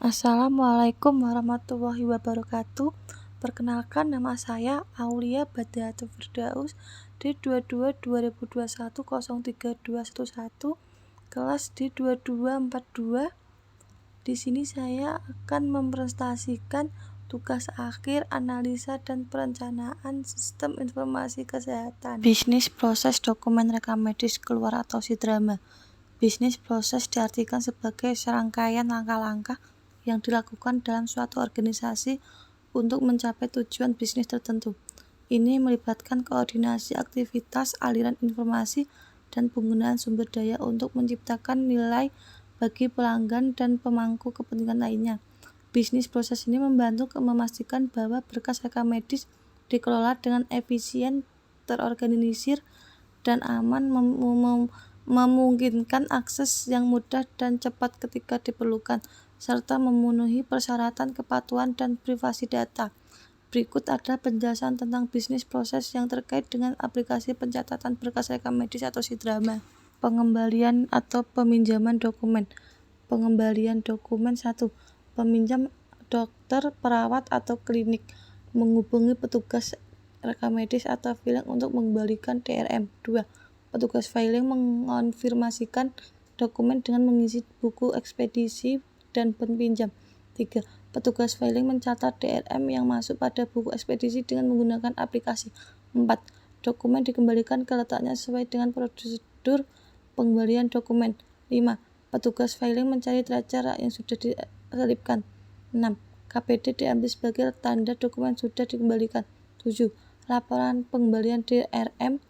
Assalamualaikum warahmatullahi wabarakatuh. Perkenalkan, nama saya Aulia Badatul Firdaus D22 2021 03 211 kelas D2242. Di sini saya akan mempresentasikan tugas akhir analisa dan perencanaan sistem informasi kesehatan. Bisnis proses dokumen rekam medis keluar atau SIDRAMA. Bisnis proses diartikan sebagai serangkaian langkah-langkah yang dilakukan dalam suatu organisasi untuk mencapai tujuan bisnis tertentu. Ini melibatkan koordinasi aktivitas, aliran informasi, dan penggunaan sumber daya untuk menciptakan nilai bagi pelanggan dan pemangku kepentingan lainnya. Bisnis proses ini membantu memastikan bahwa berkas rekam medis dikelola dengan efisien, terorganisir, dan aman, memungkinkan akses yang mudah dan cepat ketika diperlukan, serta memenuhi persyaratan kepatuhan dan privasi data. Berikut adalah penjelasan tentang bisnis proses yang terkait dengan aplikasi pencatatan berkas rekam medis atau SIDRAMA. Pengembalian atau peminjaman dokumen. Pengembalian dokumen 1. Peminjam dokter, perawat, atau klinik menghubungi petugas rekam medis atau filing untuk mengembalikan DRM. 2. Petugas filing mengonfirmasikan dokumen dengan mengisi buku ekspedisi dan peminjam. 3. Petugas filing mencatat DRM yang masuk pada buku ekspedisi dengan menggunakan aplikasi. 4. Dokumen dikembalikan ke letaknya sesuai dengan prosedur pengembalian dokumen. 5. Petugas filing mencari tracer yang sudah diselipkan. 6. KPD diambil sebagai tanda dokumen sudah dikembalikan. 7. Laporan pengembalian DRM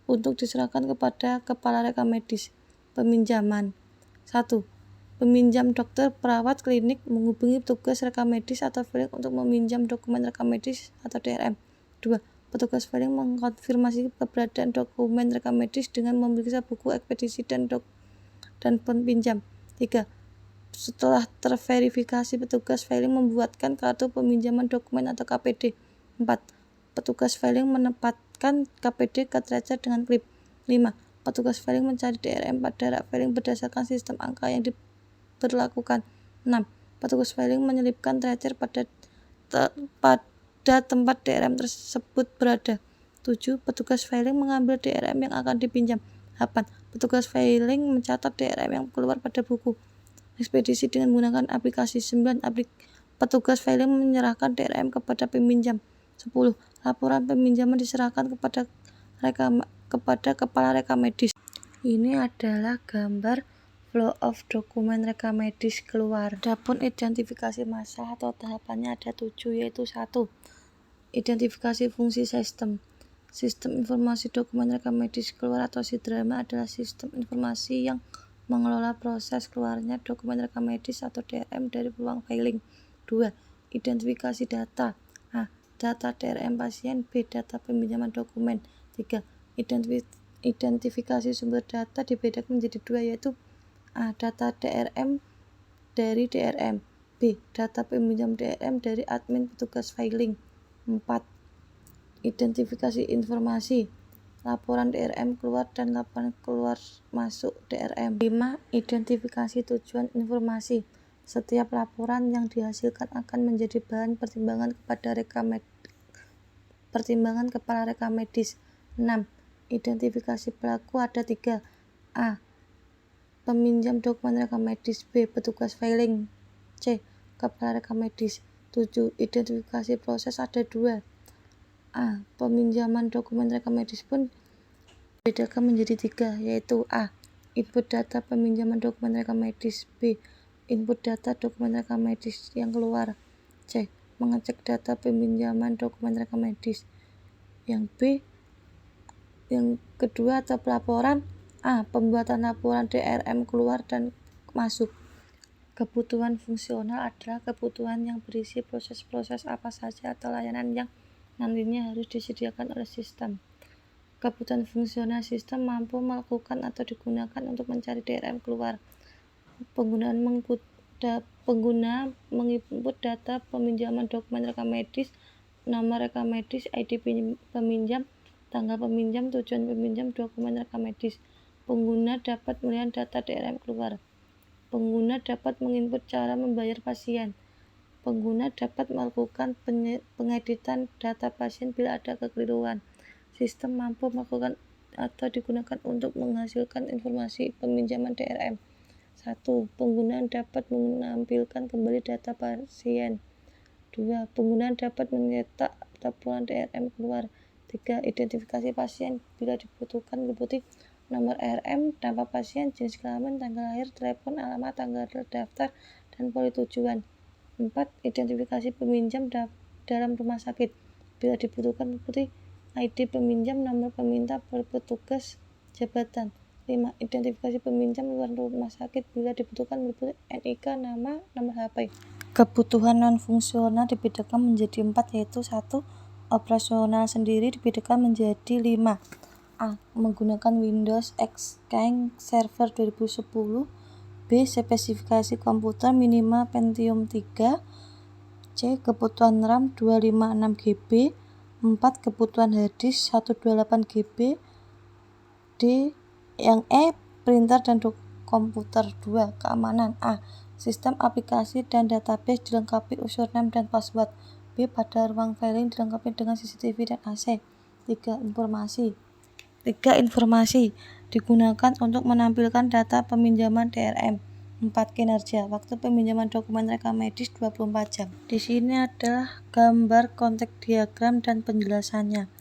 untuk diserahkan kepada kepala rekam medis. Peminjaman. 1. Peminjam dokter, perawat, klinik menghubungi petugas rekam medis atau filing untuk meminjam dokumen rekam medis atau DRM. 2. Petugas filing mengkonfirmasi keberadaan dokumen rekam medis dengan memeriksa buku ekspedisi dan peminjam. 3. Setelah terverifikasi, petugas filing membuatkan kartu peminjaman dokumen atau KPD. 4. Petugas filing menempatkan KPD ke tracer dengan klip. 5. Petugas filing mencari DRM pada rak filing berdasarkan sistem angka yang diberlakukan. 6. Petugas filing menyelipkan tracer pada tempat DRM tersebut berada. 7. Petugas filing mengambil DRM yang akan dipinjam. 8. Petugas filing mencatat DRM yang keluar pada buku ekspedisi dengan menggunakan aplikasi. 9. Petugas filing menyerahkan DRM kepada peminjam. 10. Laporan peminjaman diserahkan kepada kepala rekam medis. Ini adalah gambar flow of dokumen rekam medis keluar. Adapun identifikasi masalah atau tahapannya ada 7, yaitu 1. Identifikasi fungsi sistem. Sistem informasi dokumen rekam medis keluar atau SIDRAMA adalah sistem informasi yang mengelola proses keluarnya dokumen rekam medis atau DRM dari ruang filing. 2. Identifikasi data. A. Data DRM pasien. B. Data peminjaman dokumen. 3. Identifikasi sumber data dibedakan menjadi 2, yaitu A. Data DRM dari DRM. B. Data peminjam DRM dari admin petugas filing. 4. Identifikasi informasi. Laporan DRM keluar dan laporan keluar masuk DRM. 5. Identifikasi tujuan informasi. Setiap laporan yang dihasilkan akan menjadi bahan pertimbangan kepala rekam medis. 6. Identifikasi pelaku ada 3. A. Peminjam dokumen rekam medis. B. Petugas filing. C. Kepala rekam medis. 7. Identifikasi proses ada 2. A. Peminjaman dokumen rekam medis pun dibedakan menjadi 3, yaitu A. Input data peminjaman dokumen rekam medis. B. Input data dokumen rekam medis yang keluar. C. Mengecek data peminjaman dokumen rekam medis. Yang B. Yang kedua atau pelaporan. A. Pembuatan laporan DRM keluar dan masuk. Kebutuhan fungsional adalah kebutuhan yang berisi proses-proses apa saja atau layanan yang nantinya harus disediakan oleh sistem. Kebutuhan fungsional sistem mampu melakukan atau digunakan untuk mencari DRM keluar. Pengguna menginput data peminjaman dokumen rekam medis, nomor rekam medis, ID peminjam, tanggal peminjam, tujuan peminjam dokumen rekam medis. Pengguna dapat melihat data DRM keluar. Pengguna dapat menginput cara membayar pasien. Pengguna dapat melakukan pengeditan data pasien bila ada kekeliruan. Sistem mampu melakukan atau digunakan untuk menghasilkan informasi peminjaman DRM. 1. Pengguna dapat menampilkan kembali data pasien. 2. Pengguna dapat mencetak laporan DRM keluar. 3. Identifikasi pasien bila dibutuhkan meliputi nomor RM, nama pasien, jenis kelamin, tanggal lahir, telepon, alamat, tanggal daftar, dan poli tujuan. 4. Identifikasi peminjam dalam rumah sakit. Bila dibutuhkan meliputi ID peminjam, nomor peminta, poli petugas, jabatan. 5. Identifikasi peminjam luar rumah sakit. Bila dibutuhkan meliputi NIK, nama, nomor HP. Kebutuhan non-fungsional dibedakan menjadi 4, yaitu 1. Operasional sendiri dibedakan menjadi 5. A. Menggunakan Windows Exchange Server 2010. B. Spesifikasi komputer minimal Pentium 3. C. Kebutuhan RAM 256 GB. 4. Kebutuhan harddisk 128 GB. D. Yang E. Printer dan komputer. 2. Keamanan. A. Sistem aplikasi dan database dilengkapi username dan password. B. Pada ruang filing dilengkapi dengan CCTV dan AC. 3. Informasi digunakan untuk menampilkan data peminjaman DRM. 4. Kinerja. Waktu peminjaman dokumen rekam medis 24 jam. Di sini adalah gambar konteks diagram dan penjelasannya.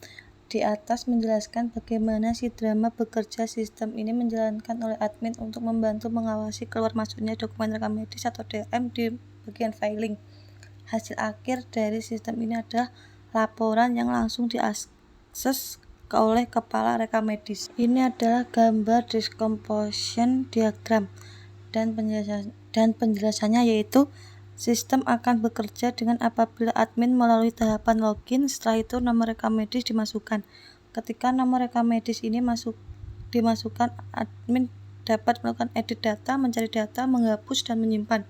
Di atas menjelaskan bagaimana si drama bekerja. Sistem ini menjalankan oleh admin untuk membantu mengawasi keluar masuknya dokumen rekam medis atau DRM di bagian filing. Hasil akhir dari sistem ini adalah laporan yang langsung diakses oleh kepala rekam medis. Ini adalah gambar decomposition diagram dan penjelasannya, yaitu sistem akan bekerja dengan apabila admin melalui tahapan login. Setelah itu nomor rekam medis dimasukkan. Ketika nomor rekam medis ini dimasukkan, admin dapat melakukan edit data, mencari data, menghapus, dan menyimpan.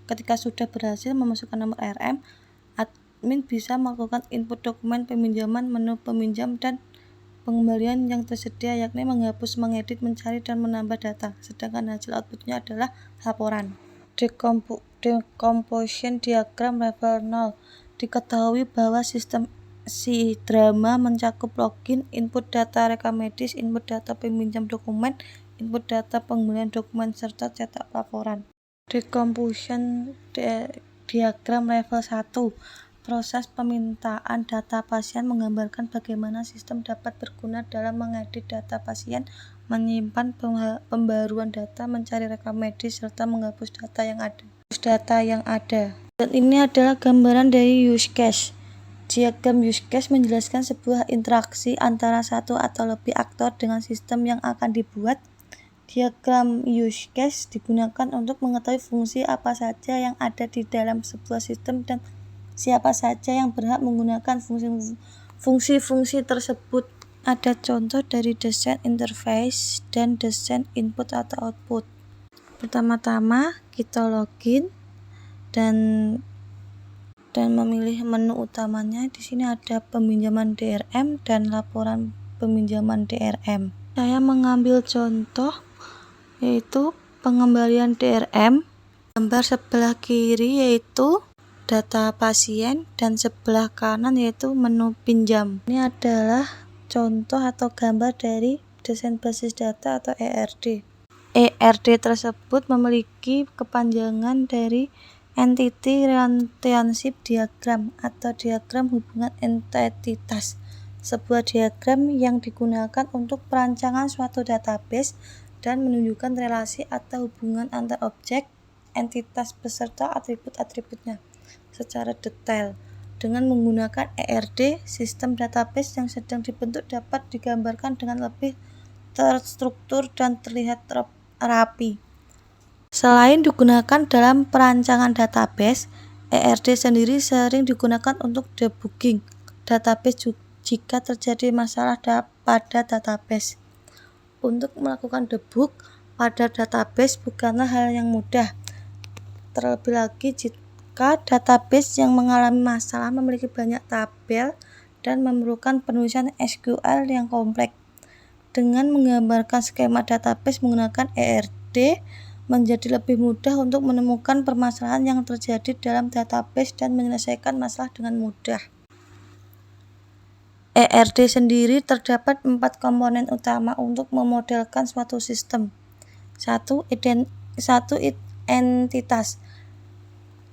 Ketika sudah berhasil memasukkan nomor RM, admin bisa melakukan input dokumen peminjaman, menu peminjam, dan pengembalian yang tersedia, yakni menghapus, mengedit, mencari, dan menambah data. Sedangkan hasil outputnya adalah laporan. Decomposition diagram level 0. Diketahui bahwa sistem si drama mencakup login, input data rekam medis, input data peminjam dokumen, input data pengembalian dokumen, serta cetak laporan. Decomposition diagram level 1. Proses pemintaan data pasien menggambarkan bagaimana sistem dapat berguna dalam mengedit data pasien, menyimpan pembaruan data, mencari rekam medis, serta menghapus data yang ada. Dan ini adalah gambaran dari use case. Diagram use case menjelaskan sebuah interaksi antara satu atau lebih aktor dengan sistem yang akan dibuat. Diagram use case digunakan untuk mengetahui fungsi apa saja yang ada di dalam sebuah sistem dan siapa saja yang berhak menggunakan fungsi-fungsi tersebut. Ada contoh dari desain interface dan desain input atau output. Pertama-tama kita login dan memilih menu utamanya. Di sini ada peminjaman DRM dan laporan peminjaman DRM. Saya mengambil contoh yaitu pengembalian DRM. Gambar sebelah kiri yaitu data pasien dan sebelah kanan yaitu menu pinjam. Ini adalah contoh atau gambar dari desain basis data atau ERD. ERD tersebut memiliki kepanjangan dari Entity Relationship Diagram atau diagram hubungan entitas. Sebuah diagram yang digunakan untuk perancangan suatu database dan menunjukkan relasi atau hubungan antar objek, entitas beserta atribut-atributnya secara detail. Dengan menggunakan ERD, sistem database yang sedang dibentuk dapat digambarkan dengan lebih terstruktur dan terlihat rapi. Selain digunakan dalam perancangan database, ERD sendiri sering digunakan untuk debugging database jika terjadi masalah pada database. Untuk melakukan debug pada database bukanlah hal yang mudah. Terlebih lagi jika database yang mengalami masalah memiliki banyak tabel dan memerlukan penulisan SQL yang kompleks. Dengan menggambarkan skema database menggunakan ERD, menjadi lebih mudah untuk menemukan permasalahan yang terjadi dalam database dan menyelesaikan masalah dengan mudah. ERD sendiri terdapat 4 komponen utama untuk memodelkan suatu sistem. 1. Entitas.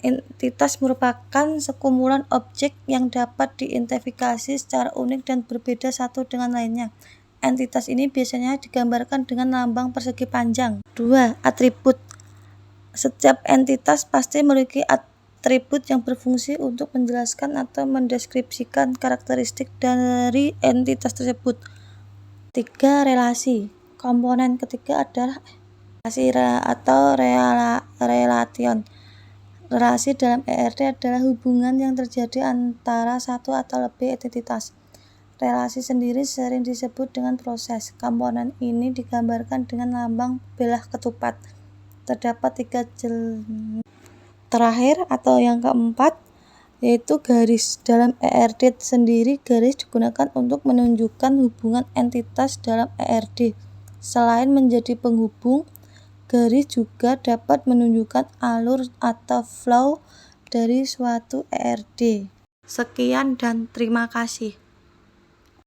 Entitas merupakan sekumpulan objek yang dapat diidentifikasi secara unik dan berbeda satu dengan lainnya. Entitas ini biasanya digambarkan dengan lambang persegi panjang. 2. Atribut. Setiap entitas pasti memiliki atribut yang berfungsi untuk menjelaskan atau mendeskripsikan karakteristik dari entitas tersebut. 3. Relasi. Komponen ketiga adalah relasi atau relation. Relasi dalam ERD adalah hubungan yang terjadi antara satu atau lebih entitas. Relasi sendiri sering disebut dengan proses. Komponen ini digambarkan dengan lambang belah ketupat. Terdapat 3 jenis. Terakhir atau yang keempat yaitu garis. Dalam ERD sendiri, garis digunakan untuk menunjukkan hubungan entitas dalam ERD. Selain menjadi penghubung, garis juga dapat menunjukkan alur atau flow dari suatu ERD. Sekian dan terima kasih.